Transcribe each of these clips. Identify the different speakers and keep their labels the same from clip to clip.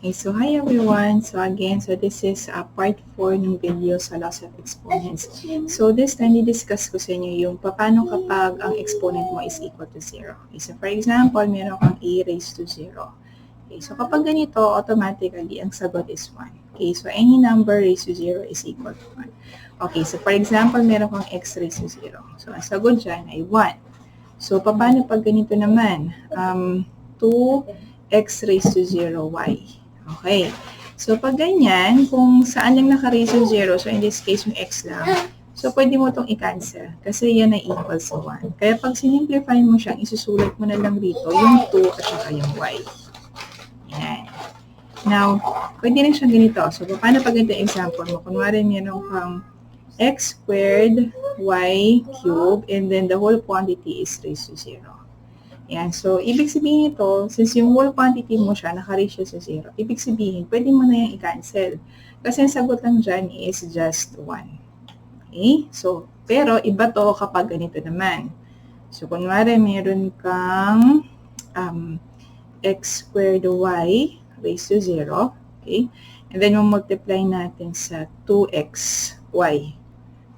Speaker 1: Okay, so hi everyone. So again, this is part 4 ng video sa loss of exponents. So this time, i-discuss ko sa inyo yung paano kapag ang exponent mo is equal to 0. Okay, so for example, meron kang a raised to 0. Okay, so kapag ganito, automatically, ang sagot is 1. Okay, so any number raised to 0 is equal to 1. Okay, so for example, meron kang x raised to 0. So ang sagot dyan ay 1. So paano pag ganito naman? 2x raised to 0, y. Okay. So, pag ganyan, kung saan lang naka-raise yung 0, so in this case, yung x lang, so pwede mo itong i-cancel kasi yan ay equal sa 1. Kaya pag sinimplify mo siya, isusulat mo na lang dito yung 2 at saka yung y. Yan. Now, pwede rin siyang ganito. So, paano pag ganito yung example mo? Kunwari, meron kang x squared, y cubed, and then the whole quantity is raised to 0. Yan. So, ibig sabihin ito, since yung whole quantity mo siya, naka-raise siya sa 0, ibig sabihin, pwede mo na yung i-cancel. Kasi ang sagot lang dyan is just 1. Okay? So, pero iba to kapag ganito naman. So, kunwari, meron kang x squared y raised to 0. Okay? And then, multiply natin sa 2xy.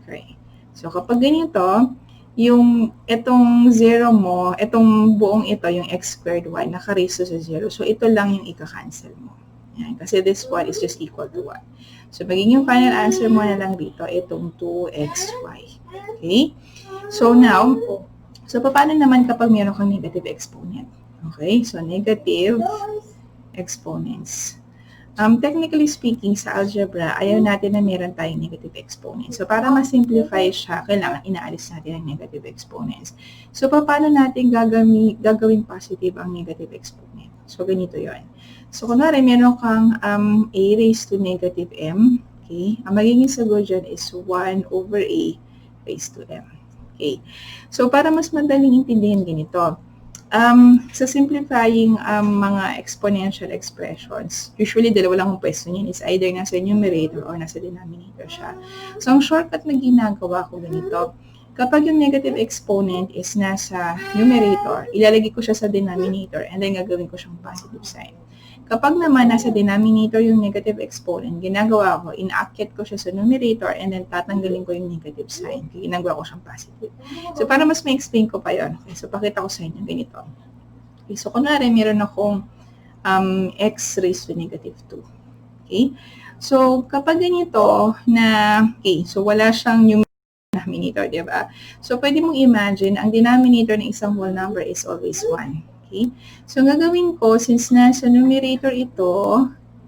Speaker 1: Okay? So, kapag ganito, yung itong 0 mo, itong buong ito, yung x squared y, naka-raise sa 0. So, ito lang yung ika-cancel mo. Yan. Kasi this one is just equal to 1. So, magiging final answer mo na lang dito, itong 2xy. Okay? So, now, paano naman kapag meron kang negative exponent? Okay? So, negative exponents. Technically speaking, sa algebra, ayaw natin na meron tayong negative exponents. So, para ma-simplify siya, kailangan inaalis natin ang negative exponents. So, paano natin gagawin positive ang negative exponent? So, ganito yon. So, kunwari, meron kang a raised to negative m. Okay? Ang magiging sagot dyan is 1 over a raised to m. Okay? So, para mas madaling intindihin ganito, sa simplifying mga exponential expressions, usually dalawa lang ang pwesto niyan is either nasa numerator or nasa denominator siya. So, ang shortcut na ginagawa ko ganito, kapag yung negative exponent is nasa numerator, ilalagay ko siya sa denominator and then gagawin ko siyang positive sign. Kapag naman nasa denominator yung negative exponent, ginagawa ko, inaakyat ko siya sa numerator and then tatanggalin ko yung negative sign. Ginagawa ko siyang positive. So, para mas ma-explain ko pa yun. Okay, so, pakita ko sa inyo ganito. Okay, so, kunwari, meron akong x raised to negative 2. Okay? So, kapag ganito na, okay, so wala siyang denominator, di ba? So, pwede mong imagine, ang denominator ng isang whole number is always 1. Okay? So, ang gagawin ko, since nasa numerator ito,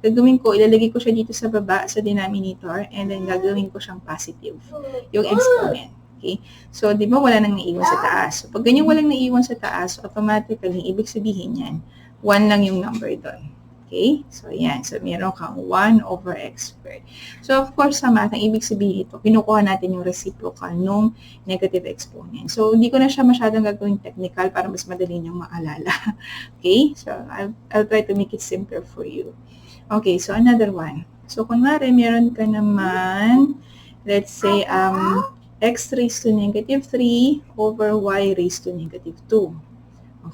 Speaker 1: ilalagay ko siya dito sa baba, sa denominator, and then gagawin ko siyang positive, yung exponent. Okay? So, di ba wala nang naiwan sa taas? So, pag ganyan walang naiwan sa taas, automatically, ibig sabihin yan, 1 lang yung number doon. Okay? So, yan. So, meron kang 1 over x squared. So, of course, sa math, ang ibig sabihin ito, kinukuha natin yung reciprocal nung negative exponent. So, hindi ko na siya masyadong gagawing technical para mas madali niyong maalala. Okay? So, I'll try to make it simpler for you. Okay, so another one. So, kunwari, meron ka naman, let's say, x raised to negative 3 over y raised to negative 2.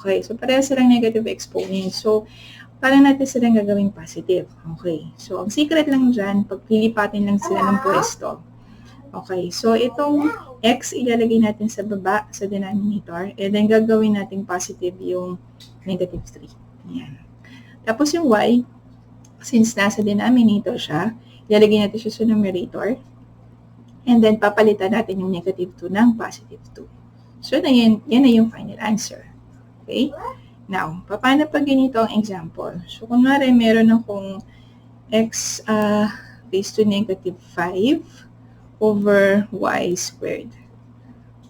Speaker 1: Okay, so pareho silang negative exponent. So, paano natin silang gagawing positive? Okay, so ang secret lang dyan, pagpilipatin lang sila ng pwesto. Okay, so itong x ilalagay natin sa baba, sa denominator, and then gagawin natin positive yung negative 3. Ayan. Tapos yung y, since nasa denominator siya, ilalagay natin siya sa numerator, and then papalitan natin yung negative 2 ng positive 2. So, yan na yung final answer. Okay? Now, paano pag ganito ang example? So, kunwari, meron akong x raised to negative 5 over y squared.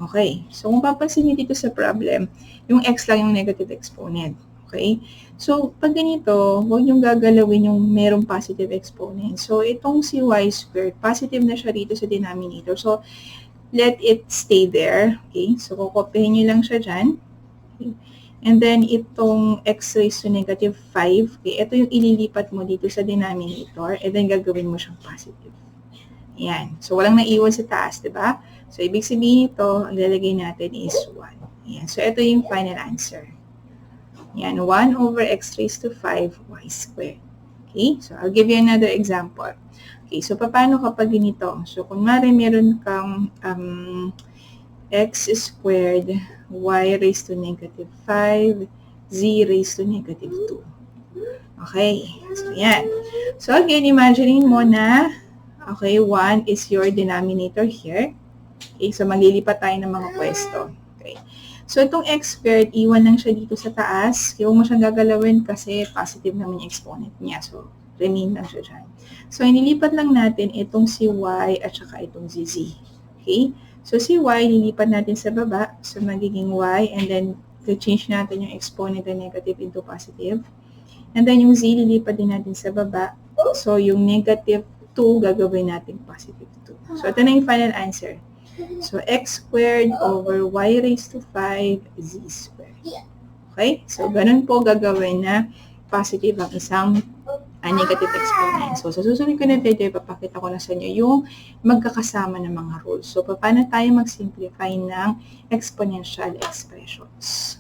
Speaker 1: Okay. So, kung papansin niyo dito sa problem, yung x lang yung negative exponent. Okay? So, pag ganito, huwag niyong gagalawin yung merong positive exponent. So, itong si y squared, positive na siya dito sa denominator. So, let it stay there. Okay? So, kukopihin niyo lang siya dyan. Okay? And then, itong x raised to negative 5, okay, ito yung ililipat mo dito sa denominator, and then gagawin mo siyang positive. Ayan. So, walang naiwan sa taas, di ba? So, ibig sabihin ito, ang lalagay natin is 1. Ayan. So, ito yung final answer. Ayan, 1 over x raised to 5y squared. Okay, so I'll give you another example. Okay, so paano kapag ganito? So, kunwari meron kang x squared y raised to negative 5 z raised to negative 2. Okay, so yan. So again, imaginein mo na, okay, 1 is your denominator here. Okay, so maglilipat tayo ng mga pwesto. Okay. So itong x squared, iwan lang siya dito sa taas. Huwag mo siyang gagalawin kasi positive naman yung exponent niya. So, remain lang siya dyan. So, inilipat lang natin itong si y at saka itong si z. Okay? So, si y, nilipat natin sa baba. So, magiging y and then, change natin yung exponent na negative into positive. And then, yung z, lilipat din natin sa baba. So, yung negative 2, gagawin natin positive 2. So, ito na yung final answer. So, x squared over y raised to 5 z squared. Okay? So, ganun po gagawin na positive ang isang negative exponent. So, sa susunod ko na video, ipapakita ko na sa inyo yung magkakasama ng mga rules. So, paano tayo mag-simplify ng exponential expressions.